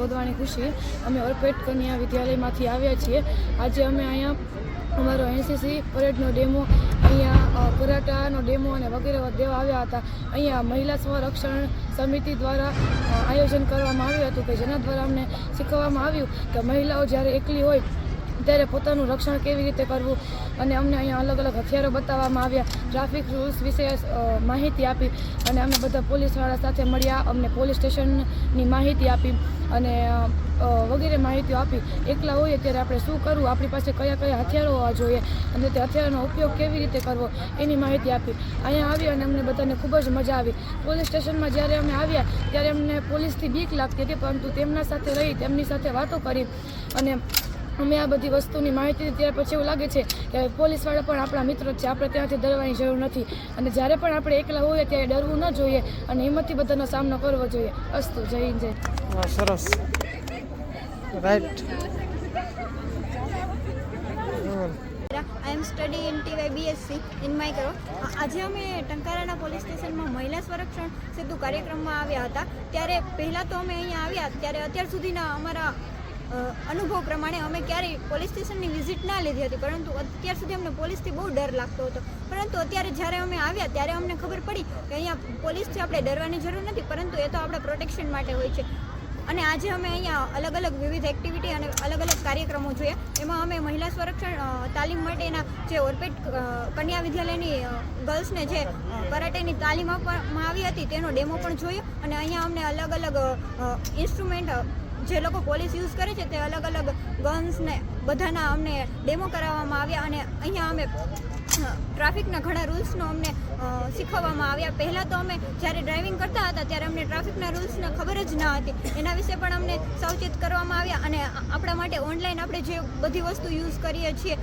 ગોદવાની ખુશી અમે ઓરપેટ કન્યા વિદ્યાલયમાંથી આવ્યા છીએ। આજે અમે અહીંયા અમારો એનસીસી પરેડનો ડેમો, અહીંયા કરાટાનો ડેમો અને વગેરે દેવા આવ્યા હતા। અહીંયા મહિલા સ્વરક્ષણ સમિતિ દ્વારા આયોજન કરવામાં આવ્યું હતું કે જેના દ્વારા અમને શીખવવામાં આવ્યું કે મહિલાઓ જ્યારે એકલી હોય ત્યારે પોતાનું રક્ષણ કેવી રીતે કરવું, અને અમને અહીંયા અલગ અલગ હથિયારો બતાવવામાં આવ્યા, ટ્રાફિક રૂલ્સ વિશે માહિતી આપી, અને અમે બધા પોલીસવાળા સાથે મળ્યા, અમને પોલીસ સ્ટેશનની માહિતી આપી અને વગેરે માહિતીઓ આપી। એકલા હોઈએ ત્યારે આપણે શું કરવું, આપણી પાસે કયા કયા હથિયારો હોવા જોઈએ અને તે હથિયારોનો ઉપયોગ કેવી રીતે કરવો એની માહિતી આપી। અહીંયા આવી અને અમને બધાને ખૂબ જ મજા આવી। પોલીસ સ્ટેશનમાં જ્યારે અમે આવ્યા ત્યારે અમને પોલીસથી બીક લાગતી હતી, પરંતુ તેમના સાથે રહી તેમની સાથે વાતો કરી અને અમે આ બધી વસ્તુની માહિતી ત્યાર પછી એવું લાગે છે કે પોલીસવાળા પણ આપણા મિત્રો છે, આપણે ત્યાંથી ડરવાની જરૂર નથી, અને જ્યારે પણ આપણે એકલા હોઈએ ત્યારે ડરવું ન જોઈએ અને હિંમતથી બધાનો સામનો કરવો જોઈએ। અસ્તુ, જય હિન્દ, જય। સરસ, right. I am studying in TY BSc in Micro. આજે અમે ટંકારાના પોલીસ સ્ટેશનમાં મહિલા સંરક્ષણ સેતુ કાર્યક્રમમાં આવ્યા હતા। ત્યારે પહેલાં તો અમે અહીંયા આવ્યા ત્યારે અત્યાર સુધીના અમારા અનુભવ પ્રમાણે અમે ક્યારેય પોલીસ સ્ટેશનની વિઝિટ ના લીધી હતી, પરંતુ અત્યાર સુધી અમને પોલીસથી બહુ ડર લાગતો હતો। પરંતુ અત્યારે જ્યારે અમે આવ્યા ત્યારે અમને ખબર પડી કે અહીંયા પોલીસથી આપણે ડરવાની જરૂર નથી, પરંતુ એ તો આપણા પ્રોટેક્શન માટે હોય છે। અને આજે અમે અહીંયા અલગ અલગ વિવિધ એક્ટિવિટી અને અલગ અલગ કાર્યક્રમો જોયા। એમાં અમે મહિલા સંરક્ષણ તાલીમ માટેના જે ઓરપેટ કન્યા વિદ્યાલયની ગર્લ્સને જે કરાટેની તાલીમ આપવામાં આવી હતી તેનો ડેમો પણ જોયો, અને અહીંયા અમને અલગ અલગ ઇન્સ્ટ્રુમેન્ટ જે લોકો પોલીસ યુઝ કરે છે તે અલગ અલગ ગન્સને બધાના અમને ડેમો કરાવવામાં આવ્યા, અને અહીંયા અમે ટ્રાફિકના ઘણા રૂલ્સનો અમને શીખવવામાં આવ્યા। પહેલાં તો અમે જ્યારે ડ્રાઇવિંગ કરતા હતા ત્યારે અમને ટ્રાફિકના રૂલ્સને ખબર જ ના હતી, એના વિશે પણ અમને સાવચેત કરવામાં આવ્યા। અને આપણા માટે ઓનલાઈન આપણે જે બધી વસ્તુ યુઝ કરીએ છીએ,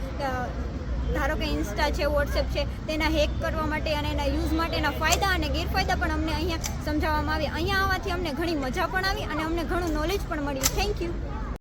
ધારો કે ઇન્સ્ટા છે, વોટ્સએપ છે, તેના હેક કરવા માટે અને એના યુઝ માટેના ફાયદા અને ગેરફાયદા પણ અમને અહીંયા સમજાવવામાં આવ્યા। અહીંયા આવવાથી અમને ઘણી મજા પણ આવી અને અમને ઘણું નોલેજ પણ મળ્યું। Thank you.